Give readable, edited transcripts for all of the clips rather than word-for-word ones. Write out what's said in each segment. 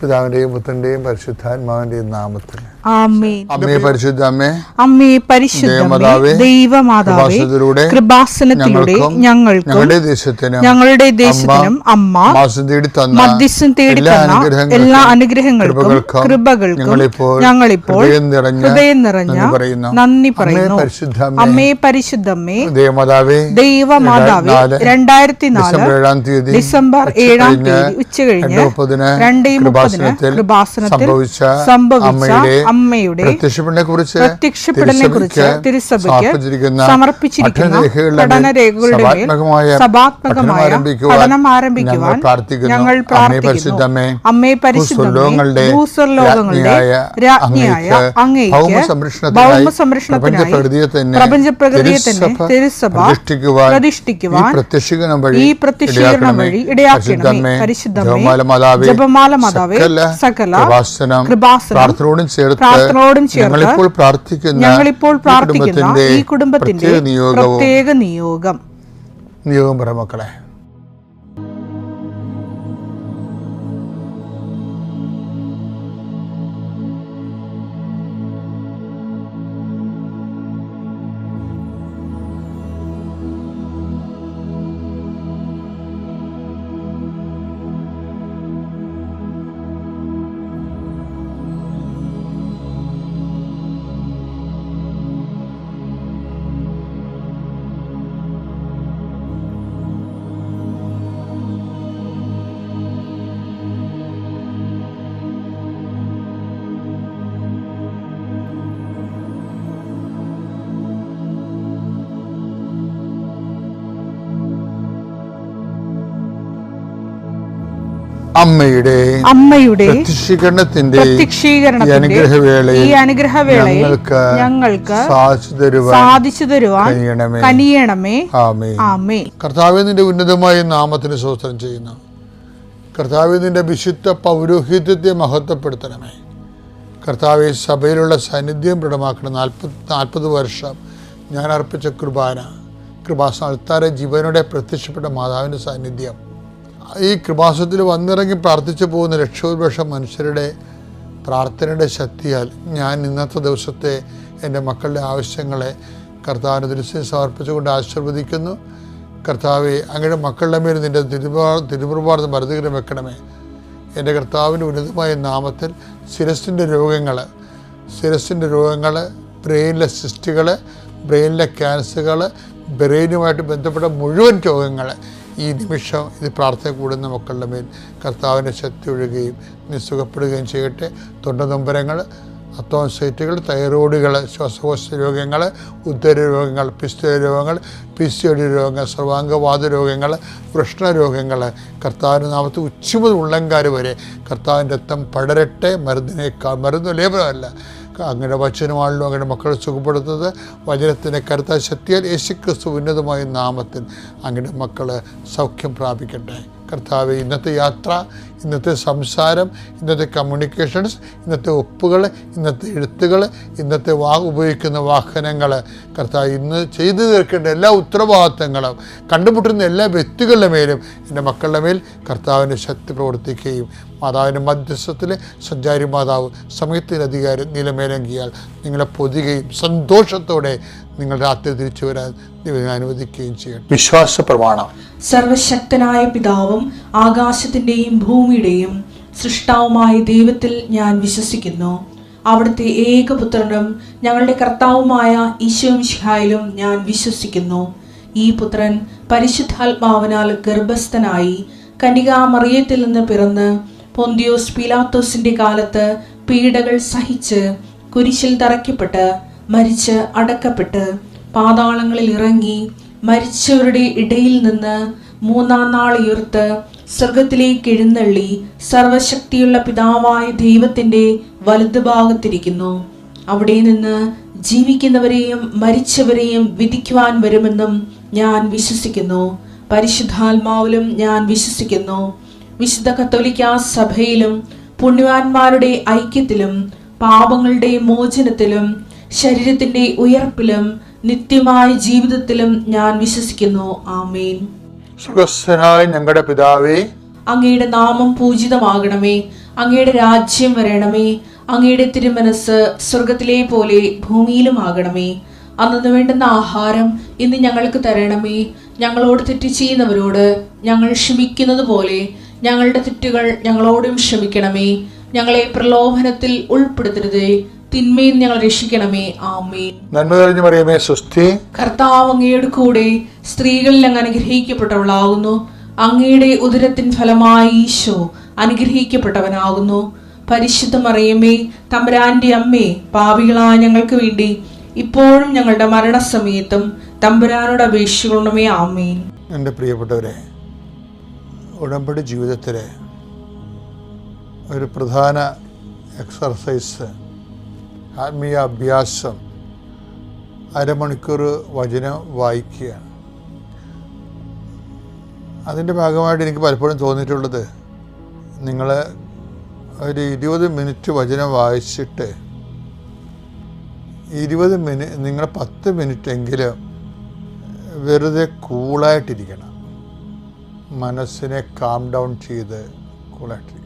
പിതാവിന്റെയും പുത്രന്റെയും പരിശുദ്ധാത്മാവിന്റെയും നാമത്തിൽ ആമേൻ. അമ്മേ പരിശുദ്ധ അമ്മേ, അമ്മേ പരിശുദ്ധ ദൈവമാതാവേ, കൃപാസനത്തിലൂടെ ഞങ്ങൾക്കും ഞങ്ങളുടെ ദേശത്തിനും അമ്മ മധ്യസ്ഥം തേടി തന്ന എല്ലാ അനുഗ്രഹങ്ങൾക്കും കൃപകൾക്കും ഞങ്ങളിപ്പോൾ ഹൃദയം നിറഞ്ഞ നന്ദി പറയുന്നു. അമ്മേ പരിശുദ്ധമ്മേ, ദൈവമാതാവേ, 2004 ഡിസംബർ 7 ഉച്ചകഴിഞ്ഞ് 2:30 കൃപാസനത്തിൽ സംഭവിച്ച അമ്മയുടെ പ്രത്യക്ഷപ്പെടലിനെക്കുറിച്ച് തിരുസഭയ്ക്ക് സമർപ്പിച്ചിരിക്കുന്ന പഠനരേഖകളുടെ സഭാത്മകമായ പഠനം ആരംഭിക്കുവാൻ ഞങ്ങൾ പ്രാർത്ഥിക്കുന്നു. അമ്മേ പരിശുദ്ധമേ, ഭൂസ്വർലോകങ്ങളുടെ രാജ്ഞിയായ അങ്ങേയ്ക്ക് ഭൗമസംരക്ഷണത്തിനായി പ്രപഞ്ചപ്രകൃതിയെ തന്നെ തിരുസഭ പ്രതിഷ്ഠിക്കുവാൻ ഈ പ്രത്യക്ഷീകരണം വഴി ഇടയാക്കണമേ. പരിശുദ്ധമേ, ജപമാല മാതാവേ, സകല കൃപാസനം പ്രാർത്ഥനയോടും ചേർത്ത് ഞങ്ങളിപ്പോൾ പ്രാർത്ഥിക്കുന്ന ഈ കുടുംബത്തിന്റെ പ്രത്യേക നിയോഗം പറ മക്കളെ. അമ്മയുടെ പ്രത്യക്ഷീകരണത്തിന്റെ ഈ അനുഗ്രഹവേളയിൽ ഞങ്ങൾക്ക് സാധിച്ചു തരുവാൻ കനിയണമേ. ആമേൻ. കർത്താവേ, നിന്റെ ഉന്നതമായ നാമത്തിന് സ്തോത്രം ചെയ്യുന്നു. കർത്താവേ, നിന്റെ വിശുദ്ധ പൗരോഹിത്യത്തെ മഹത്വപ്പെടുത്തണമേ. കർത്താവേ, സഭയിലുള്ള സാന്നിധ്യം ദൃഢമാക്കണം. 40 വർഷം ഞാൻ അർപ്പിച്ച കൃപാസനത്താരെ ജീവനോടെ പ്രത്യക്ഷപ്പെട്ട മാതാവിൻ്റെ സാന്നിധ്യം ഈ കൃപാസനത്തിൽ വന്നിറങ്ങി പ്രാർത്ഥിച്ചു പോകുന്ന ലക്ഷോപലക്ഷം മനുഷ്യരുടെ പ്രാർത്ഥനയുടെ ശക്തിയാൽ ഞാൻ ഇന്നത്തെ ദിവസത്തെ എൻ്റെ മക്കളുടെ ആവശ്യങ്ങളെ കർത്താവിൻ്റെ ദൃശ്യം സമർപ്പിച്ചുകൊണ്ട് ആശീർവദിക്കുന്നു. കർത്താവെ, അങ്ങയുടെ മക്കളുടെ മേൽ നിൻ്റെ തിരുപ്രഭാതം മരുന്നുകരം വെക്കണമേ. എൻ്റെ കർത്താവിൻ്റെ ഉന്നതമായ നാമത്തിൽ ശിരസിൻ്റെ രോഗങ്ങൾ, ബ്രെയിനിലെ സിസ്റ്റുകൾ, ബ്രെയിനിലെ ക്യാൻസറുകൾ, ബ്രെയിനുമായിട്ട് ബന്ധപ്പെട്ട മുഴുവൻ രോഗങ്ങൾ ഈ നിമിഷം ഇത് പ്രാർത്ഥന കൂടുന്ന മക്കളുടെ മേൽ കർത്താവിൻ്റെ ശക്തി ഒഴുകുകയും നിസ്സുഖപ്പെടുകയും ചെയ്യട്ടെ. തൊണ്ടനൊമ്പരങ്ങൾ, അത്തോൺസൈറ്റുകൾ, തൈറോയിഡുകൾ, ശ്വാസകോശ രോഗങ്ങൾ, ഉദര രോഗങ്ങൾ, രോഗങ്ങൾ, PCOD രോഗങ്ങൾ, സർവാംഗവാദ രോഗങ്ങൾ, വൃഷ്ണരോഗങ്ങൾ കർത്താവിൻ്റെ നാമത്തിൽ ഉച്ച മുതൽ ഉള്ളങ്കാര് വരെ കർത്താവിൻ്റെ രക്തം പടരട്ടെ. മരുന്ന് ലേപനമല്ല, അങ്ങയുടെ വചനമാണല്ലോ അങ്ങയുടെ മക്കളെ സുഖപ്പെടുത്തുന്നത്. വചനത്തിൻ്റെ കരുത്ത ശക്തിയാൽ യേശുക്രിസ്തു ഉന്നതമായ നാമത്തിൽ അങ്ങയുടെ മക്കൾ സൗഖ്യം പ്രാപിക്കട്ടെ. കർത്താവെ, ഇന്നത്തെ യാത്ര, ഇന്നത്തെ സംസാരം, ഇന്നത്തെ കമ്മ്യൂണിക്കേഷൻസ്, ഇന്നത്തെ ഒപ്പുകൾ, ഇന്നത്തെ എഴുത്തുകൾ, ഇന്നത്തെ ഉപയോഗിക്കുന്ന വാഹനങ്ങൾ, കർത്താവ് ഇന്ന് ചെയ്തു തീർക്കേണ്ട എല്ലാ ഉത്തരവാദിത്തങ്ങളും കണ്ടുമുട്ടുന്ന എല്ലാ വ്യക്തികളുടെ മേലും എൻ്റെ മക്കളുടെ മേൽ കർത്താവിൻ്റെ ശക്തി പ്രവർത്തിക്കുകയും മാതാവിൻ്റെ മധ്യസ്ഥത്തിൽ സഞ്ചാരി മാതാവ് സമയത്തിൻ്റെ അധികാരം നിലമേലങ്കിയാൽ നിങ്ങളെ പൊതിയുകയും സന്തോഷത്തോടെ നിങ്ങൾ രാത്രി തിരിച്ചു വരാൻ ദൈവം അനുവദിക്കുകയും ചെയ്യട്ടെ. വിശ്വാസ പ്രമാണം. സർവശക്തനായ പിതാവും ആകാശത്തിൻ്റെയും ഭൂമിയുടെയും സൃഷ്ടാവുമായ ദൈവത്തിൽ ഞാൻ വിശ്വസിക്കുന്നു. അവിടുത്തെ ഏകപുത്രനും ഞങ്ങളുടെ കർത്താവുമായ ഈശോ മിശിഹായിലും ഞാൻ വിശ്വസിക്കുന്നു. ഈ പുത്രൻ പരിശുദ്ധാത്മാവിനാൽ ഗർഭസ്ഥനായി കന്യകാമറിയത്തിൽ നിന്ന് പിറന്ന് പൊന്തിയോസ് പീലാത്തോസിന്റെ കാലത്ത് പീഡകൾ സഹിച്ച് കുരിശിൽ തറയ്ക്കപ്പെട്ട് മരിച്ച് അടക്കപ്പെട്ട് പാതാളങ്ങളിൽ ഇറങ്ങി മരിച്ചവരുടെ ഇടയിൽ നിന്ന് 3-ാം നാൾ ഉയർത്ത് സ്വർഗത്തിലേക്ക് എഴുന്നള്ളി സർവശക്തിയുള്ള പിതാവായ ദൈവത്തിന്റെ വലതുഭാഗത്തിരിക്കുന്നു. അവിടെ നിന്ന് ജീവിക്കുന്നവരെയും മരിച്ചവരെയും വിധിക്കുവാൻ വരുമെന്നും ഞാൻ വിശ്വസിക്കുന്നു. പരിശുദ്ധാത്മാവിലും ഞാൻ വിശ്വസിക്കുന്നു. വിശുദ്ധ കത്തോലിക്കാ സഭയിലും പുണ്യവാന്മാരുടെ ഐക്യത്തിലും പാപങ്ങളുടെ മോചനത്തിലും ശരീരത്തിന്റെ ഉയർപ്പിലും നിത്യമായ ജീവിതത്തിലും ഞാൻ വിശ്വസിക്കുന്നു. ആമേൻ. സ്വർഗ്ഗസ്ഥനായ ഞങ്ങളുടെ പിതാവേ, അങ്ങയുടെ നാമം പൂജിതമാകണമേ. അങ്ങയുടെ രാജ്യം വരണമേ. അങ്ങയുടെ തിരുമനസ് സ്വർഗത്തിലെ പോലെ ഭൂമിയിലുമാകണമേ. അന്നു വേണ്ടുന്ന ആഹാരം ഇന്ന് ഞങ്ങൾക്ക് തരണമേ. ഞങ്ങളോട് തെറ്റ് ചെയ്യുന്നവരോട് ഞങ്ങൾ ക്ഷമിക്കുന്നത് പോലെ ഞങ്ങളുടെ തെറ്റുകൾ ഞങ്ങളോടും ക്ഷമിക്കണമേ. ഞങ്ങളെ പ്രലോഭനത്തിൽ ഉൾപ്പെടുത്തരുതേ, തിന്മയിൽ ഞങ്ങൾ രക്ഷിക്കണമേ. ആമേൻ. നന്മ തെളിഞ്ഞു മറിയമേ, സ്വസ്തി. കർത്താവ് അങ്ങയുടെ കൂടെ സ്ത്രീകളിൽ അങ്ങ് അനുഗ്രഹിക്കപ്പെട്ടവളാകുന്നു. അങ്ങയുടെ ഉദരത്തിൻ ഫലമായി ഈശോ അനുഗ്രഹിക്കപ്പെട്ടവനാകുന്നു. പരിശുദ്ധ മറിയമേ, തമ്പുരാന്റെ അമ്മേ, പാപികളായ ഞങ്ങൾക്ക് വേണ്ടി ഇപ്പോഴും ഞങ്ങളുടെ മരണസമയത്തും തമ്പുരാനോട് അപേക്ഷിക്കണമേ. ആമേൻ. എൻ്റെ പ്രിയപ്പെട്ടവരെ, ഉടമ്പടി ജീവിതത്തിലെ ഒരു പ്രധാന എക്സർസൈസ്, ആത്മീയ അഭ്യാസം, അരമണിക്കൂർ വചനം വായിക്കുകയാണ്. അതിൻ്റെ ഭാഗമായിട്ട് എനിക്ക് പലപ്പോഴും തോന്നിയിട്ടുള്ളത്, നിങ്ങൾ ഒരു 20 മിനിറ്റ് വചനം വായിച്ചിട്ട് 20 മിനിറ്റ് നിങ്ങൾ 10 മിനിറ്റെങ്കിലും വെറുതെ കൂളായിട്ടിരിക്കണം. മനസ്സിനെ കാം ഡൗൺ ചെയ്ത് കൂളായിട്ടിരിക്കണം.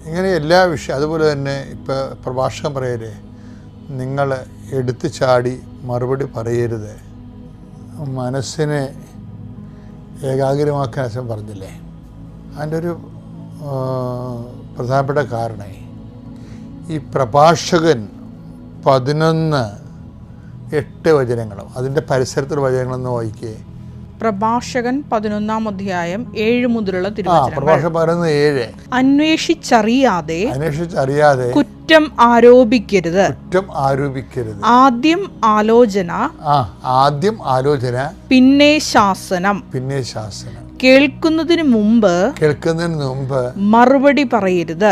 ഇങ്ങനെ എല്ലാ വിഷയം. അതുപോലെ തന്നെ ഇപ്പോൾ പ്രഭാഷകൻ പറയരുത്, നിങ്ങൾ എടുത്തു ചാടി മറുപടി പറയരുത്. മനസ്സിനെ ഏകാഗ്രമാക്കാൻ അച്ഛൻ പറഞ്ഞില്ലേ, അതിൻ്റെ ഒരു പ്രധാനപ്പെട്ട കാരണമായി ഈ പ്രഭാഷകൻ 11:8 വചനങ്ങളും അതിൻ്റെ പരിസരത്തുള്ള വചനങ്ങളൊന്ന് വായിക്കേ. പ്രഭാഷകൻ 11-ാം അധ്യായം 7 മുതലുള്ള തിരുവചനങ്ങൾ. പ്രഭാഷകൻ 11:7. അന്വേഷിച്ചറിയാതെ കുറ്റം ആരോപിക്കരുത്. ആദ്യം ആലോചന പിന്നെ ശാസനം. കേൾക്കുന്നതിന് മുമ്പ് മറുപടി പറയരുത്.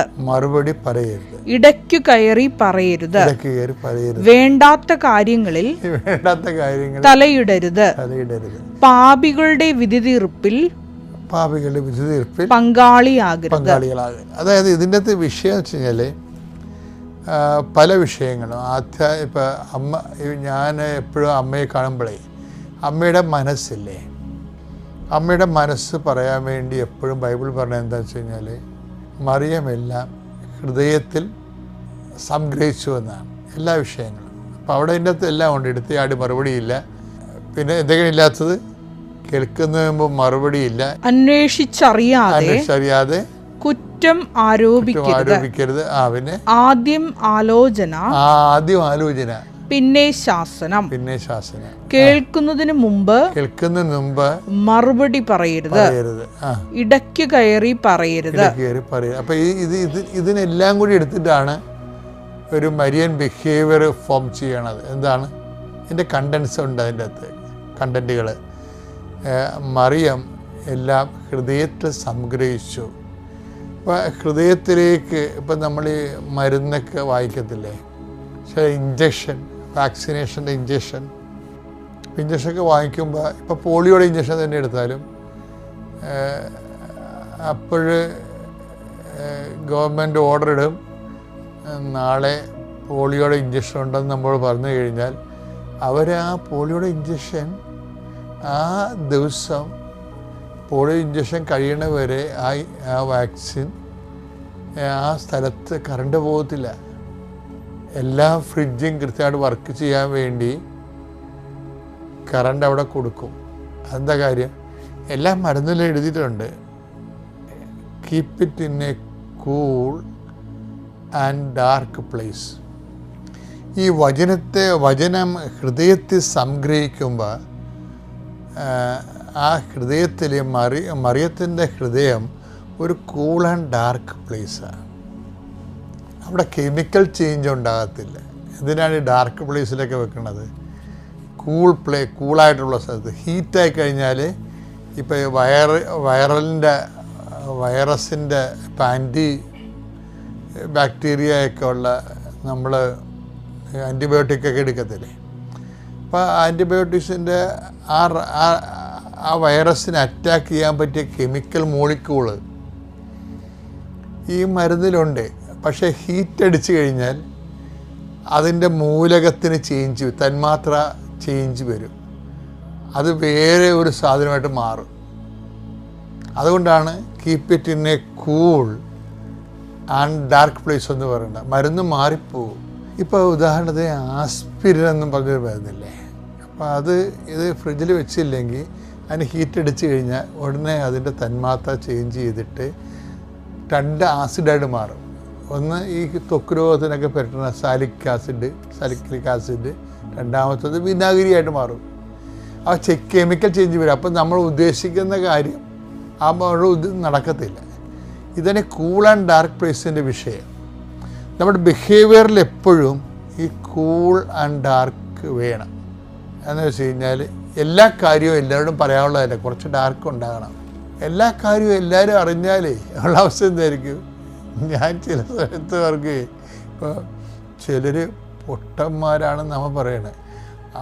ഇടയ്ക്കു കയറി പറയരുത്. വേണ്ടാത്ത കാര്യങ്ങളിൽ തലയിടരുത്. പാപികളുടെ വിധിതീർപ്പിൽ പങ്കാളിയാകരുത്. അതായത് ഇതിൻ്റെ അകത്ത് വിഷയം വെച്ച് കഴിഞ്ഞാൽ പല വിഷയങ്ങളും. ഇപ്പം ഞാൻ എപ്പോഴും അമ്മയെ കാണുമ്പോഴേ അമ്മയുടെ മനസ്സില്ലേ, അമ്മയുടെ മനസ്സ് പറയാൻ വേണ്ടി എപ്പോഴും ബൈബിൾ പറഞ്ഞത് എന്താണെന്ന് വെച്ച് കഴിഞ്ഞാൽ, മറിയമെല്ലാം ഹൃദയത്തിൽ സംഗ്രഹിച്ചു എന്നാണ് എല്ലാ വിഷയങ്ങളും. അപ്പോൾ അവിടെ ഇതിൻ്റെ അകത്ത് എല്ലാം ഉണ്ട്. എടുത്തയാടി മറുപടിയില്ല. പിന്നെ എന്തെങ്കിലും ഇല്ലാത്തത്, കേൾക്കുന്നതിന് മുമ്പ് മറുപടിയില്ല. അന്വേഷിച്ചറിയാതെ കുറ്റം ആരോപിക്കരുത്. പിന്നെ ആദ്യം ആലോചന പിന്നെ ശാസനം. കേൾക്കുന്നതിന് മുമ്പ് മറുപടി പറയരുത്. ഇടയ്ക്ക് കയറി പറയരുത്. അപ്പൊ ഇതിനെല്ലാം കൂടി എടുത്തിട്ടാണ് ഒരു മരിയൻ ബിഹേവിയർ ഫോം ചെയ്യണത്. എന്താണ് ഇതിൻ്റെ കണ്ടൻസ് ഉണ്ട്, അതിൻ്റെ അകത്ത് കണ്ടന്റുകൾ. മറിയം എല്ലാം ഹൃദയത്തിൽ സംഗ്രഹിച്ചു. അപ്പോൾ ഹൃദയത്തിലേക്ക് ഇപ്പം നമ്മൾ ഈ മരുന്നൊക്കെ വായിക്കത്തില്ലേ, പക്ഷേ ഇഞ്ചക്ഷൻ, വാക്സിനേഷൻ്റെ ഇഞ്ചക്ഷനൊക്കെ വാങ്ങിക്കുമ്പോൾ ഇപ്പോൾ പോളിയോയുടെ ഇഞ്ചക്ഷൻ തന്നെ എടുത്താലും അപ്പോൾ ഗവൺമെൻറ് ഓർഡർ ഇടും, നാളെ പോളിയോയുടെ ഇഞ്ചക്ഷൻ ഉണ്ടെന്ന് നമ്മൾ പറഞ്ഞു കഴിഞ്ഞാൽ അവർ ആ പോളിയോയുടെ ഇഞ്ചക്ഷൻ ആ ദിവസം പോളിയോ ഇഞ്ചക്ഷൻ കഴിയണവരെ ആ വാക്സിൻ ആ സ്ഥലത്ത് കറണ്ട് പോകത്തില്ല. എല്ലാ ഫ്രിഡ്ജും കൃത്യമായിട്ട് വർക്ക് ചെയ്യാൻ വേണ്ടി കറണ്ട് അവിടെ കൊടുക്കും. അതെന്താ കാര്യം? എല്ലാ മരുന്നിലും എഴുതിയിട്ടുണ്ട്, keep it in A cool and dark place. ഈ വചനം ഹൃദയത്തിൽ സംഗ്രഹിക്കുമ്പോൾ ആ ഹൃദയത്തിൽ മറിയത്തിൻ്റെ ഹൃദയം ഒരു കൂൾ ആൻഡ് ഡാർക്ക് പ്ലേസാണ്. അവിടെ കെമിക്കൽ ചേഞ്ച് ഉണ്ടാകത്തില്ല. എന്തിനാണ് ഈ ഡാർക്ക് പ്ലേസിലൊക്കെ വെക്കുന്നത്? കൂളായിട്ടുള്ള സ്ഥലത്ത്. ഹീറ്റായി കഴിഞ്ഞാൽ ഇപ്പോൾ വൈറസിൻ്റെ ഇപ്പം ആൻറ്റി ബാക്ടീരിയയൊക്കെ ഉള്ള നമ്മൾ ആൻറ്റിബയോട്ടിക്കൊക്കെ എടുക്കത്തില്ലേ, അപ്പോൾ ആൻറ്റിബയോട്ടിക്സിൻ്റെ ആ വൈറസിനെ അറ്റാക്ക് ചെയ്യാൻ പറ്റിയ കെമിക്കൽ മോളിക്യൂള് ഈ മരുന്നിലുണ്ട്. പക്ഷേ ഹീറ്റ് അടിച്ചു കഴിഞ്ഞാൽ അതിൻ്റെ മൂലകത്തിന് തന്മാത്ര ചേഞ്ച് വരും. അത് വേറെ ഒരു സാധനമായിട്ട് മാറും. അതുകൊണ്ടാണ് keep it in A cool and dark place എന്ന് പറയുന്നത്. മരുന്ന് മാറിപ്പോവും. ഇപ്പോൾ ഉദാഹരണത്തിന് ആസ്പിരിൻ എന്നും പറഞ്ഞൊരു മരുന്നില്ലേ, അപ്പോൾ ഇത് ഫ്രിഡ്ജിൽ വെച്ചില്ലെങ്കിൽ അതിന് ഹീറ്റ് അടിച്ച് കഴിഞ്ഞാൽ ഉടനെ അതിൻ്റെ തന്മാത്ര ചേഞ്ച് ചെയ്തിട്ട് 2 ആസിഡായിട്ട് മാറും. ഒന്ന് ഈ ത്വക്ക് രോഗത്തിനൊക്കെ പറ്റുന്ന സാലിക്രിക് ആസിഡ്, രണ്ടാമത്തത് വിനാഗിരിയായിട്ട് മാറും. ആ കെമിക്കൽ ചേഞ്ച് വരും. അപ്പം നമ്മൾ ഉദ്ദേശിക്കുന്ന കാര്യം ഇത് നടക്കത്തില്ല. ഇതാണ് കൂൾ ആൻഡ് ഡാർക്ക് പ്ലേസിൻ്റെ വിഷയം. നമ്മുടെ ബിഹേവിയറിൽ എപ്പോഴും ഈ കൂൾ ആൻഡ് ഡാർക്ക് വേണം. എന്ന് വെച്ച് കഴിഞ്ഞാൽ എല്ലാ കാര്യവും എല്ലാവരോടും പറയാനുള്ളതല്ല, കുറച്ച് ഡാർക്ക് ഉണ്ടാകണം. എല്ലാ കാര്യവും എല്ലാവരും അറിഞ്ഞാലേ ഉള്ള അവസ്ഥ എന്തായിരിക്കും? ഞാൻ ചില സ്ഥലത്ത് അവർക്ക് ഇപ്പോൾ ചിലർ പൊട്ടന്മാരാണെന്ന് നമ്മൾ പറയണേ,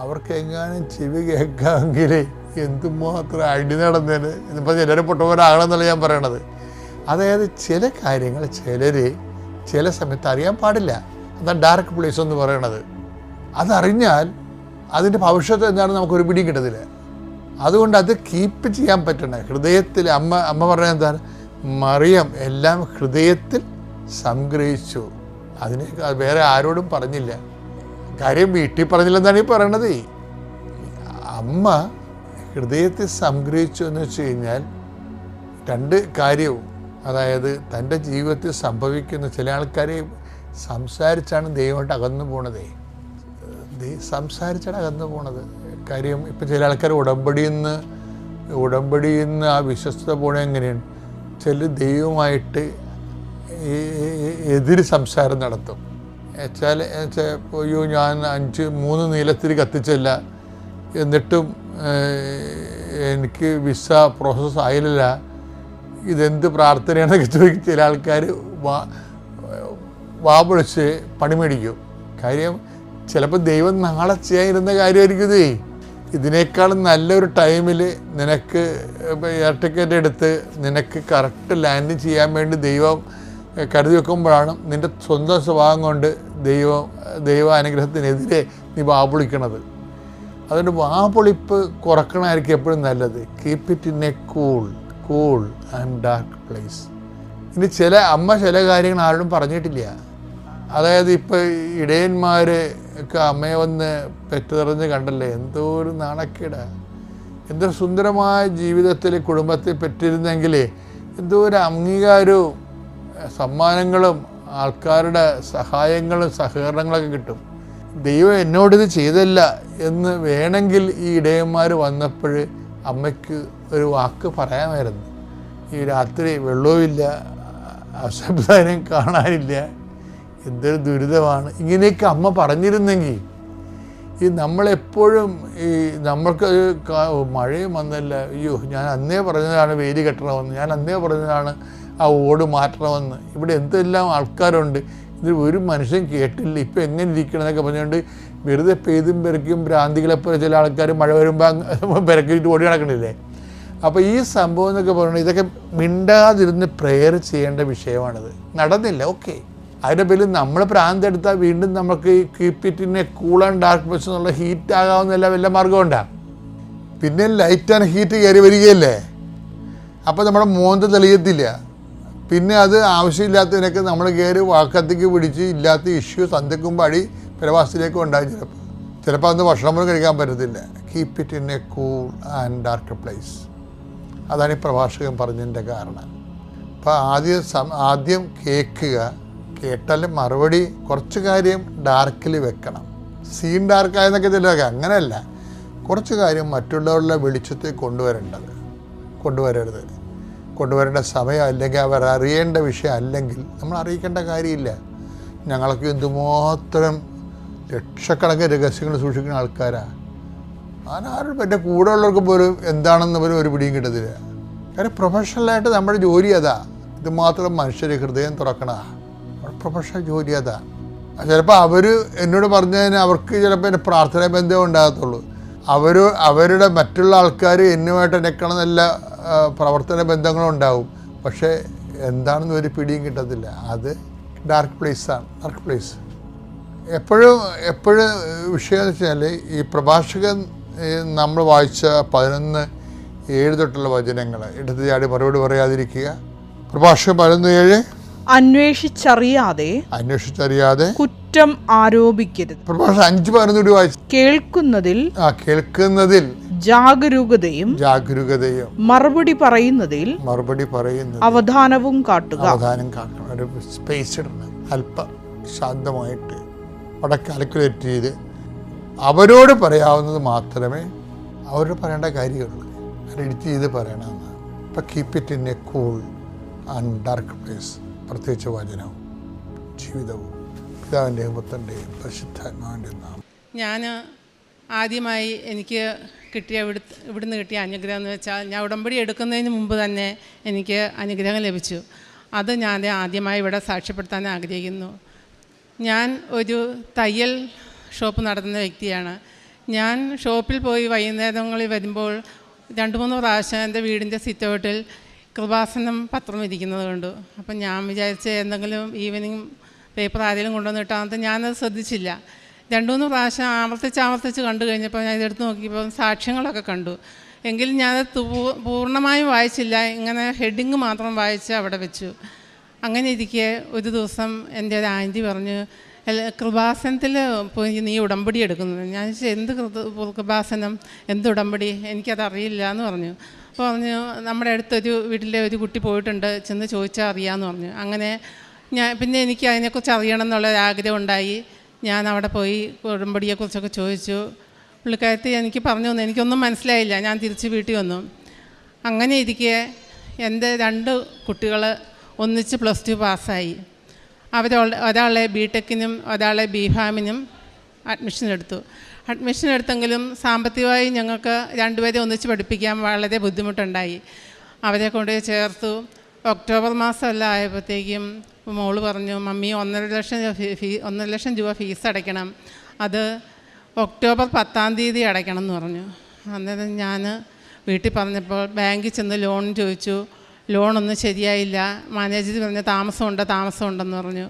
അവർക്ക് എങ്ങാനും ചെവി കേൾക്കാമെങ്കിൽ എന്തുമാത്രം അടി നടന്നേന്. ഇതിപ്പോൾ ചിലർ പൊട്ടന്മാരാകണമെന്നല്ല ഞാൻ പറയണത്. അതായത് ചില കാര്യങ്ങൾ ചില സമയത്ത് അറിയാൻ പാടില്ല. അതാണ് ഡാർക്ക് പ്ലേസ് എന്ന് പറയണത്. അതറിഞ്ഞാൽ അതിൻ്റെ ഭവിഷ്യത്ത് എന്താണെന്ന് നമുക്കൊരു പിടിയും കിട്ടത്തില്ല. അതുകൊണ്ട് അത് കീപ്പ് ചെയ്യാൻ പറ്റണേ ഹൃദയത്തിൽ. അമ്മ പറഞ്ഞത് എന്താണ്? മറിയം എല്ലാം ഹൃദയത്തിൽ സംഗ്രഹിച്ചു. അതിനെ വേറെ ആരോടും പറഞ്ഞില്ല. കാര്യം വീട്ടിൽ പറഞ്ഞില്ലെന്നാണ് ഈ പറയണത്. അമ്മ ഹൃദയത്തിൽ സംഗ്രഹിച്ചു എന്ന് വെച്ച് കഴിഞ്ഞാൽ 2 കാര്യവും, അതായത് തൻ്റെ ജീവിതത്തിൽ സംഭവിക്കുന്ന ചില ആൾക്കാർ സംസാരിച്ചാണ് ദൈവമായിട്ട് അകന്നു പോണത്. സംസാരിച്ചാണ് അകന്നു പോണത്. കാര്യം ഇപ്പം ചില ആൾക്കാർ ഉടമ്പടിയിൽ നിന്ന് ആ വിശ്വസ്തത പോണത് എങ്ങനെയാണ്? ചില ദൈവമായിട്ട് എതിര് സംസാരം നടത്തും. വെച്ചാൽ അയ്യോ ഞാൻ 3 നീലത്തിരി കത്തിച്ചല്ല, എന്നിട്ടും എനിക്ക് വിസ പ്രോസസ്സ് ആയില്ല, ഇതെന്ത് പ്രാർത്ഥനയാണെന്നൊക്കെ ചോദിക്കും. ചില ആൾക്കാർ വാപൊളിച്ച് പണി മേടിക്കും. കാര്യം ചിലപ്പോൾ ദൈവം നാളെ ചെയ്യാനിരുന്ന കാര്യമായിരിക്കും. ഇതിനേക്കാളും നല്ലൊരു ടൈമിൽ നിനക്ക് എയർ ടിക്കറ്റ് എടുത്ത് നിനക്ക് കറക്റ്റ് ലാൻഡ് ചെയ്യാൻ വേണ്ടി ദൈവം കരുതി വെക്കുമ്പോഴാണ് നിൻ്റെ സ്വന്തം സ്വഭാവം കൊണ്ട് ദൈവ അനുഗ്രഹത്തിനെതിരെ നീ വാപൊളിക്കണത്. അതുകൊണ്ട് വാപൊളിപ്പ് കുറക്കണമായിരിക്കും എപ്പോഴും നല്ലത്. Keep it in A cool and dark place. ഇനി ചില കാര്യങ്ങൾ ആരോടും പറഞ്ഞിട്ടില്ല. അതായത് ഇപ്പോൾ ഇടയന്മാർ ഒക്കെ അമ്മയെ വന്ന് പെറ്റുനിറഞ്ഞ് കണ്ടല്ലേ, എന്തോ ഒരു നാണക്കേടാ. എന്തോ സുന്ദരമായ ജീവിതത്തിൽ കുടുംബത്തിൽ പെറ്റിരുന്നെങ്കിൽ എന്തോ ഒരു അംഗീകാരവും സമ്മാനങ്ങളും ആൾക്കാരുടെ സഹായങ്ങളും സഹകരണങ്ങളൊക്കെ കിട്ടും. ദൈവം എന്നോടിത് ചെയ്തല്ല എന്ന് വേണമെങ്കിൽ ഈ ഇടയന്മാർ വന്നപ്പോൾ അമ്മയ്ക്ക് ഒരു വാക്ക് പറയാമായിരുന്നു. ഈ രാത്രി വെള്ളവുമില്ല, അശബ്ദാനം കാണാനില്ല, എന്തൊരു ദുരിതമാണ്. ഇങ്ങനെയൊക്കെ അമ്മ പറഞ്ഞിരുന്നെങ്കിൽ നമ്മളെപ്പോഴും നമ്മൾക്ക് മഴയും വന്നല്ല, അയ്യോ ഞാൻ അന്നേ പറഞ്ഞതാണ് വേലി കെട്ടണമെന്ന്, ഞാൻ അന്നേ പറഞ്ഞതാണ് ആ ഓട് മാറ്റണമെന്ന്. ഇവിടെ എന്തെല്ലാം ആൾക്കാരുണ്ട്, ഇത് ഒരു മനുഷ്യൻ കേട്ടില്ല, ഇപ്പം എങ്ങനെ ഇരിക്കണമെന്നൊക്കെ പറഞ്ഞുകൊണ്ട് വെറുതെ പെയ്തും പെരക്കും ഭ്രാന്തികളെപ്പോലെ ചില ആൾക്കാർ മഴ വരുമ്പോൾ പെരക്കിട്ട് ഓടി നടക്കണില്ലേ. അപ്പോൾ ഈ സംഭവം എന്നൊക്കെ പറയുന്നത് ഇതൊക്കെ മിണ്ടാതിരുന്ന് പ്രെയർ ചെയ്യേണ്ട വിഷയമാണിത്. നടന്നില്ല, ഓക്കെ. അതിൻ്റെ പേരിൽ നമ്മൾ പ്രാന്തെടുത്താൽ വീണ്ടും നമുക്ക് ഈ keep it in A cool and dark place എന്നുള്ള ഹീറ്റ് ആകാവുന്ന വല്ല മാർഗം ഉണ്ടാകും. പിന്നെ ലൈറ്റ് ആൻഡ് ഹീറ്റ് കയറി വരികയല്ലേ, അപ്പോൾ നമ്മുടെ മോന്ത് തെളിയത്തില്ല. പിന്നെ അത് ആവശ്യമില്ലാത്തതിനൊക്കെ നമ്മൾ കയറി വാക്കത്തേക്ക് പിടിച്ച് ഇല്ലാത്ത ഇഷ്യൂ സന്ധിക്കുമ്പോൾ അടി പ്രവാസത്തിലേക്ക് ഉണ്ടാകും. ചിലപ്പോൾ അന്ന് ഭക്ഷണം പോലും കഴിക്കാൻ പറ്റത്തില്ല. Keep it in A cool and dark place. അതാണ് ഈ പ്രഭാഷകൻ പറഞ്ഞതിൻ്റെ കാരണം. അപ്പോൾ ആദ്യം കേട്ടാലും മറുപടി കുറച്ച് കാര്യം ഡാർക്കിൽ വെക്കണം. സീൻ ഡാർക്കായെന്നൊക്കെ ചിലതൊക്കെ അങ്ങനെയല്ല. കുറച്ച് കാര്യം മറ്റുള്ളവരുടെ വെളിച്ചത്തിൽ കൊണ്ടുവരേണ്ട സമയം അല്ലെങ്കിൽ അവർ അറിയേണ്ട വിഷയം അല്ലെങ്കിൽ നമ്മൾ അറിയിക്കേണ്ട കാര്യമില്ല. ഞങ്ങൾക്ക് എന്തുമാത്രം ലക്ഷക്കണക്കിന് രഹസ്യങ്ങൾ സൂക്ഷിക്കുന്ന ആൾക്കാരാണ്. ആരും എൻ്റെ കൂടെ ഉള്ളവർക്ക് പോലും എന്താണെന്ന് പോലും ഒരു പിടിയും കിട്ടത്തില്ല. കാര്യം പ്രൊഫഷണലായിട്ട് നമ്മുടെ ജോലി അതാ. ഇതുമാത്രം മനുഷ്യരെ ഹൃദയം തുറക്കണതാണ് പ്രൊഫഷണൽ ജോലി അതാ. ചിലപ്പോൾ അവർ എന്നോട് പറഞ്ഞതിന് അവർക്ക് ചിലപ്പോൾ എൻ്റെ പ്രാർത്ഥനാ ബന്ധമേ ഉണ്ടാകത്തുള്ളൂ. അവരുടെ മറ്റുള്ള ആൾക്കാർ എന്നുമായിട്ട് എന്നെക്കണം നല്ല പ്രവർത്തന ബന്ധങ്ങളുണ്ടാവും. പക്ഷേ എന്താണെന്ന് ഒരു പിടിയും കിട്ടത്തില്ല. അത് ഡാർക്ക് പ്ലേസ്. എപ്പോഴും വിഷയം എന്ന് വെച്ചാൽ ഈ പ്രഭാഷകൻ നമ്മൾ വായിച്ച 11 7 തൊട്ടുള്ള വചനങ്ങൾ എടുത്ത് ചാടി മറുപടി പറയാതിരിക്കുക. പ്രഭാഷകൻ 11:7 അന്വേഷിച്ചറിയാതെ കുറ്റം ആരോപിക്കരുത്. പ്രഭാഷകൻ 5:11 വായിച്ചു. കേൾക്കുന്നതിൽ ജാഗരൂകതയും മറുപടി പറയുന്നതിൽ അവധാനം കാട്ടണം. ഒരു സ്പേസ് ഇടണം. അല്പം ശാന്തമായിട്ട് അവിടെ കാൽക്കുലേറ്റ് ചെയ്ത് അവരോട് പറയാവുന്നത് മാത്രമേ അവരോട് പറയേണ്ട കാര്യമുള്ളൂ. അത് എഡിറ്റ് ചെയ്ത് പറയണമെന്ന്. ഇപ്പം keep it in A cool and dark place. പ്രത്യേകിച്ച് വചനവും ജീവിതവും പിതാവിൻ്റെയും പുത്രൻ്റെയും പരിശുദ്ധാത്മാവിൻ്റെയും നാമം. ഞാൻ ആദ്യമായി എനിക്ക് ഇവിടുന്ന് കിട്ടിയ അനുഗ്രഹം എന്ന് വെച്ചാൽ, ഞാൻ ഉടമ്പടി എടുക്കുന്നതിന് മുമ്പ് തന്നെ എനിക്ക് അനുഗ്രഹം ലഭിച്ചു. അത് ഞാൻ ആദ്യമായി ഇവിടെ സാക്ഷ്യപ്പെടുത്താൻ ആഗ്രഹിക്കുന്നു. ഞാൻ ഒരു തയ്യൽ ഷോപ്പ് നടത്തുന്ന വ്യക്തിയാണ്. ഞാൻ ഷോപ്പിൽ പോയി വൈകുന്നേരങ്ങളിൽ വരുമ്പോൾ 2-3 പ്രാവശ്യം എൻ്റെ വീടിൻ്റെ സിറ്റൗട്ടിൽ കൃപാസനം പത്രം ഇരിക്കുന്നത് കണ്ടു. അപ്പം ഞാൻ വിചാരിച്ച എന്തെങ്കിലും ഈവനിങ് പേപ്പർ ആരെങ്കിലും കൊണ്ടുവന്നിട്ടാണെന്ന് ഞാനത് ശ്രദ്ധിച്ചില്ല. 2-3 പ്രാവശ്യം ആവർത്തിച്ച് കണ്ടു കഴിഞ്ഞപ്പോൾ ഞാൻ ഇതെടുത്ത് നോക്കിയപ്പോൾ സാക്ഷ്യങ്ങളൊക്കെ കണ്ടു. എങ്കിലും ഞാനത് പൂർണ്ണമായും വായിച്ചില്ല. ഇങ്ങനെ ഹെഡിങ് മാത്രം വായിച്ച് അവിടെ വെച്ചു. അങ്ങനെ ഇരിക്കെ ഒരു ദിവസം എൻ്റെ ഒരു ആൻറ്റി പറഞ്ഞു, കൃപാസനത്തിൽ പോയി നീ ഉടമ്പടി എടുക്കുന്നത്. ഞാൻ ചോദിച്ചു, എന്ത് കൃപാസനം, എന്ത് ഉടമ്പടി, എനിക്കതറിയില്ല എന്ന് പറഞ്ഞു. അപ്പോൾ പറഞ്ഞു, നമ്മുടെ അടുത്തൊരു വീട്ടിലെ ഒരു കുട്ടി പോയിട്ടുണ്ട്, ചെന്ന് ചോദിച്ചാൽ അറിയാമെന്ന് പറഞ്ഞു. അങ്ങനെ പിന്നെ എനിക്ക് അതിനെക്കുറിച്ച് അറിയണം എന്നുള്ളൊരാഗ്രഹം ഉണ്ടായി. ഞാൻ അവിടെ പോയി ഉടമ്പടിയെക്കുറിച്ചൊക്കെ ചോദിച്ചു. പുള്ളിക്കാരത്തി എനിക്ക് പറഞ്ഞു തന്നു. എനിക്കൊന്നും മനസ്സിലായില്ല. ഞാൻ തിരിച്ച് വീട്ടിൽ വന്നു. അങ്ങനെ ഇരിക്കെ എൻ്റെ 2 കുട്ടികൾ ഒന്നിച്ച് +2 പാസ്സായി. ഒരാളെ ബിടെക്കിനും ഒരാളെ ബിഫാമിനും അഡ്മിഷൻ എടുത്തെങ്കിലും സാമ്പത്തികമായി ഞങ്ങൾക്ക് 2 പേരെ ഒന്നിച്ച് പഠിപ്പിക്കാൻ വളരെ ബുദ്ധിമുട്ടുണ്ടായി. അവരെ കൊണ്ടുപോയി ചേർത്തു. ഒക്ടോബർ മാസമെല്ലാം ആയപ്പോഴത്തേക്കും മോള് പറഞ്ഞു, മമ്മി 1.5 ലക്ഷം രൂപ ഫീസ് അടയ്ക്കണം, അത് ഒക്ടോബർ 10-ാം തീയതി അടയ്ക്കണം എന്ന് പറഞ്ഞു. അന്നേരം ഞാൻ വീട്ടിൽ പറഞ്ഞപ്പോൾ ബാങ്കിൽ ചെന്ന് ലോൺ ചോദിച്ചു. ലോണൊന്നും ശരിയായില്ല. മാനേജർ പറഞ്ഞ് താമസമുണ്ടെന്ന് പറഞ്ഞു.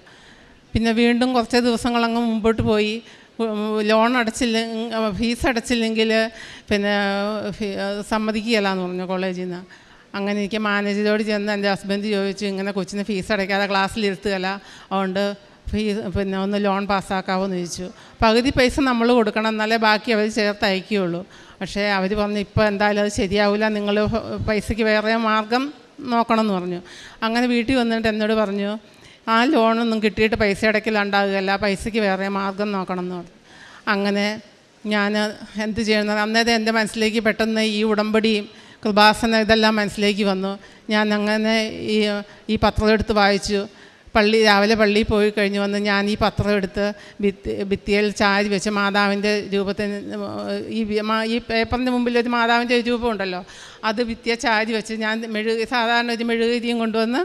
പിന്നെ വീണ്ടും കുറച്ച് ദിവസങ്ങളങ്ങ് മുമ്പോട്ട് പോയി. ഫീസ് അടച്ചില്ലെങ്കിൽ പിന്നെ സമ്മതിക്കുകയില്ല എന്ന് പറഞ്ഞു കോളേജിൽ നിന്ന്. അങ്ങനെ എനിക്ക് മാനേജരോട് ചെന്ന് എൻ്റെ ഹസ്ബൻഡ് ചോദിച്ചു, ഇങ്ങനെ കൊച്ചിന് ഫീസ് അടയ്ക്കാതെ ക്ലാസ്സിലിരുത്തുകയില്ല, അതുകൊണ്ട് പിന്നെ ഒന്ന് ലോൺ പാസ്സാക്കാവോ എന്ന് ചോദിച്ചു. പകുതി പൈസ നമ്മൾ കൊടുക്കണം, എന്നാലേ ബാക്കി അവർ ചേർത്ത് അയക്കുകയുള്ളൂ. പക്ഷേ അവർ പറഞ്ഞു, ഇപ്പോൾ എന്തായാലും അത് ശരിയാവില്ല, നിങ്ങൾ പൈസയ്ക്ക് വേറെ മാർഗം നോക്കണം എന്ന് പറഞ്ഞു. അങ്ങനെ വീട്ടിൽ വന്നിട്ട് എന്നോട് പറഞ്ഞു, ആ ലോണൊന്നും കിട്ടിയിട്ട് പൈസ അടയ്ക്കലുണ്ടാകുകയല്ല, പൈസയ്ക്ക് വേറെ മാർഗം നോക്കണം എന്ന് പറഞ്ഞു. അങ്ങനെ ഞാൻ എന്ത് ചെയ്യുന്നത്, അന്നേരം എൻ്റെ മനസ്സിലേക്ക് പെട്ടെന്ന് ഈ ഉടമ്പടിയും കൃപാസനം ഇതെല്ലാം മനസ്സിലേക്ക് വന്നു. ഞാൻ അങ്ങനെ ഈ പത്രം എടുത്ത് വായിച്ചു. രാവിലെ പള്ളിയിൽ പോയി കഴിഞ്ഞ് വന്ന് ഞാൻ ഈ പത്രം എടുത്ത് ഭിത്തിയിൽ ചാരി വെച്ച് മാതാവിൻ്റെ രൂപത്തിന് ഈ പേപ്പറിൻ്റെ മുമ്പിൽ ഒരു മാതാവിൻ്റെ രൂപമുണ്ടല്ലോ, അത് ഭിത്തിയെ ചാരി വെച്ച് ഞാൻ സാധാരണ ഒരു മെഴുകുതിരിയും കൊണ്ടുവന്ന്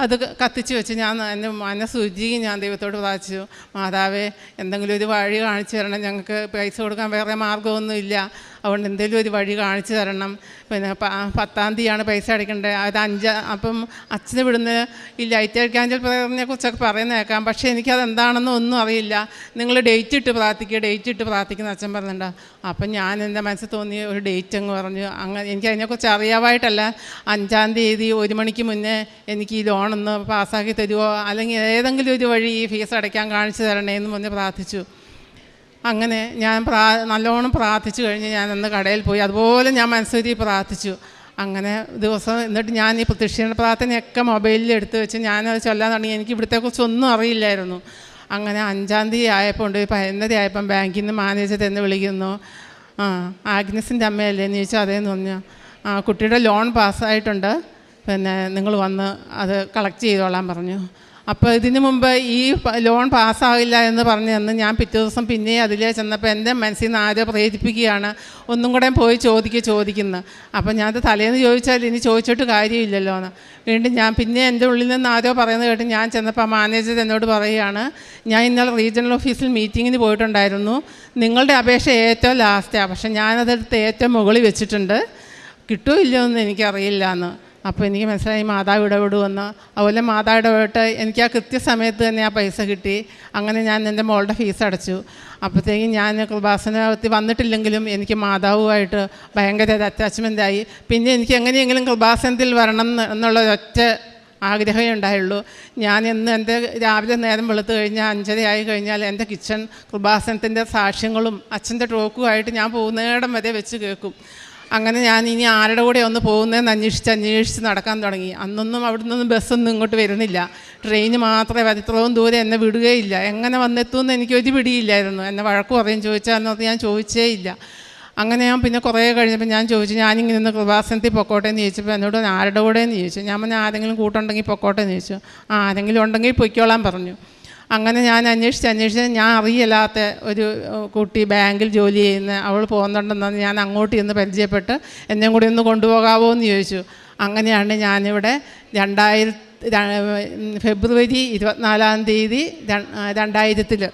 അത് കത്തിച്ച് വെച്ച് ഞാൻ എൻ്റെ മനസ്സുരുകി ഞാൻ ദൈവത്തോട് പ്രാർത്ഥിച്ചു, മാതാവേ എന്തെങ്കിലും ഒരു വഴി കാണിച്ചു തരണം, ഞങ്ങൾക്ക് പൈസ കൊടുക്കാൻ വേറെ മാർഗ്ഗമൊന്നും ഇല്ല, അതുകൊണ്ട് എന്തെങ്കിലും ഒരു വഴി കാണിച്ചു തരണം. പിന്നെ 10-ാം തീയതിയാണ് പൈസ അടയ്ക്കേണ്ടത്. അത് അപ്പം അച്ഛന് വിടുന്ന ഈ ലൈറ്റ് ആർക്കാഞ്ചൽ പ്രേയറിനെ കുറിച്ചൊക്കെ പറയുന്നേക്കാം, പക്ഷേ എനിക്കതെന്താണെന്ന് ഒന്നും അറിയില്ല. നിങ്ങൾ ഡേറ്റ് ഇട്ട് പ്രാർത്ഥിക്കുന്ന അച്ഛൻ പറഞ്ഞിട്ടുണ്ട്. അപ്പം ഞാൻ എൻ്റെ മനസ്സിൽ തോന്നിയ ഒരു ഡേറ്റ് അങ്ങ് പറഞ്ഞു. അങ്ങനെ എനിക്ക് അതിനെക്കുറിച്ച് അറിയാമായിട്ടല്ല, 5-ാം തീയതി 1 മണിക്ക് മുന്നേ എനിക്ക് ഈ ലോണൊന്ന് പാസ്സാക്കി തരുമോ, അല്ലെങ്കിൽ ഏതെങ്കിലും ഒരു വഴി ഈ ഫീസ് അടയ്ക്കാൻ കാണിച്ചു തരണേ എന്ന് പറഞ്ഞ് പ്രാർത്ഥിച്ചു. അങ്ങനെ ഞാൻ നല്ലോണം പ്രാർത്ഥിച്ചു കഴിഞ്ഞ് ഞാൻ അന്ന് കടയിൽ പോയി അതുപോലെ ഞാൻ മനസ്സുരുകി പ്രാർത്ഥിച്ചു. അങ്ങനെ ദിവസം എന്നിട്ട് ഞാൻ ഈ പ്രത്യക്ഷീകരണ പ്രാർത്ഥനയൊക്കെ മൊബൈലിൽ എടുത്ത് വെച്ച് ഞാനത് ചൊല്ലാൻ തുടങ്ങി. എനിക്ക് ഇവിടത്തെക്കുറിച്ചൊന്നും അറിയില്ലായിരുന്നു. അങ്ങനെ 5-ാം തീയതി ആയപ്പോൾ 15 ആയപ്പം ബാങ്കിൽ നിന്ന് മാനേജർ എന്ന് വിളിക്കുന്നു. ആഗ്നസിൻ്റെ അമ്മയല്ലേ എന്ന് ചോദിച്ചാൽ അതേന്ന് പറഞ്ഞു. കുട്ടിയുടെ ലോൺ പാസ്സായിട്ടുണ്ട്, പിന്നെ നിങ്ങൾ വന്ന് അത് കളക്ട് ചെയ്തോളാൻ പറഞ്ഞു. അപ്പോൾ ഇതിനു മുമ്പ് ഈ ലോൺ പാസ്സാകില്ല എന്ന് പറഞ്ഞു തന്ന് ഞാൻ പിറ്റേ ദിവസം പിന്നെയും അതിലേ ചെന്നപ്പോൾ എൻ്റെ മനസ്സിൽ നിന്ന് ആരോ പ്രേരിപ്പിക്കുകയാണ്, ഒന്നും കൂടെ പോയി ചോദിക്കുന്നത്. അപ്പോൾ ഞാനത് തലേന്ന് ചോദിച്ചാൽ ഇനി ചോദിച്ചിട്ട് കാര്യമില്ലല്ലോ എന്ന് വീണ്ടും ഞാൻ പിന്നെ എൻ്റെ ഉള്ളിൽ നിന്ന് ആരോ പറയുന്നത് കേട്ട് ഞാൻ ചെന്നപ്പോൾ മാനേജർ എന്നോട് പറയുകയാണ്, ഞാൻ ഇന്നലെ റീജിയണൽ ഓഫീസിൽ മീറ്റിങ്ങിന് പോയിട്ടുണ്ടായിരുന്നു, നിങ്ങളുടെ അപേക്ഷ ഏറ്റവും ലാസ്റ്റാണ്, പക്ഷേ ഞാനതെടുത്ത് ഏറ്റവും മുകളിൽ വെച്ചിട്ടുണ്ട്, കിട്ടുമോ ഇല്ലയോ എന്ന് എനിക്കറിയില്ല എന്ന്. അപ്പോൾ എനിക്ക് മനസ്സിലായി മാതാവ് ഇടപെടുമെന്ന്. അതുപോലെ മാതാവ് ഇടപെട്ട് എനിക്ക് ആ കൃത്യസമയത്ത് തന്നെ ആ പൈസ കിട്ടി. അങ്ങനെ ഞാൻ എൻ്റെ മോളുടെ ഫീസ് അടച്ചു. അപ്പോഴത്തേക്കും ഞാൻ കൃപാസനത്തിൽ വന്നിട്ടില്ലെങ്കിലും എനിക്ക് മാതാവുമായിട്ട് ഭയങ്കര ഒരു അറ്റാച്ച്മെൻ്റായി. പിന്നെ എനിക്ക് എങ്ങനെയെങ്കിലും കൃപാസനത്തിൽ വരണം എന്നുള്ളൊരൊറ്റ ആഗ്രഹമേ ഉണ്ടായുള്ളൂ. ഞാൻ എന്ന് എൻ്റെ രാവിലെ നേരം വെളുത്ത് കഴിഞ്ഞാൽ 5:30 ആയി കഴിഞ്ഞാൽ എൻ്റെ കിച്ചൺ കൃപാസനത്തിൻ്റെ സാക്ഷ്യങ്ങളും അച്ഛൻ്റെ ടോക്കുമായിട്ട് ഞാൻ പോകുന്നിടം വരെ വെച്ച് കേൾക്കും. അങ്ങനെ ഞാൻ ഇനി ആരുടെ കൂടെ ഒന്ന് പോകുന്നതെന്ന് അന്വേഷിച്ച് നടക്കാൻ തുടങ്ങി. അന്നൊന്നും അവിടെ നിന്നൊന്നും ബസ്സൊന്നും ഇങ്ങോട്ട് വരുന്നില്ല. ട്രെയിന് മാത്രമേ ഇത്രയും ദൂരം എന്നെ വിടുകയില്ല. എങ്ങനെ വന്നെത്തുമെന്ന് എനിക്കൊരു പിടിയില്ലായിരുന്നു. എന്നെ വഴക്ക് പറയും ചോദിച്ചാൽ ഞാൻ ചോദിച്ചേ ഇല്ല. അങ്ങനെ ഞാൻ പിന്നെ കുറേ കഴിഞ്ഞപ്പോൾ ഞാൻ ചോദിച്ചു, ഞാനിങ്ങനെ ഒന്ന് കൃപാസനത്തിൽ പൊക്കോട്ടെ എന്ന് ചോദിച്ചപ്പോൾ എന്നോട് ആരുടെ കൂടെ എന്ന് ചോദിച്ചു. ഞാൻ പറഞ്ഞാൽ ആരെങ്കിലും കൂട്ടുണ്ടെങ്കിൽ പൊക്കോട്ടെ എന്ന് ചോദിച്ചു. ആരെങ്കിലും ഉണ്ടെങ്കിൽ പൊയ്ക്കോളാൻ പറഞ്ഞു. അങ്ങനെ ഞാൻ അന്വേഷിച്ച് ഞാൻ അറിയില്ലാത്ത ഒരു കുട്ടി ബാങ്കിൽ ജോലി ചെയ്യുന്ന അവൾ പോകുന്നുണ്ടെന്ന് ഞാൻ അങ്ങോട്ട് ചെന്ന് പരിചയപ്പെട്ട് എന്നെയും കൂടി ഒന്ന് കൊണ്ടുപോകാമോ എന്ന് ചോദിച്ചു. അങ്ങനെയാണ് ഞാനിവിടെ ഫെബ്രുവരി 24 2000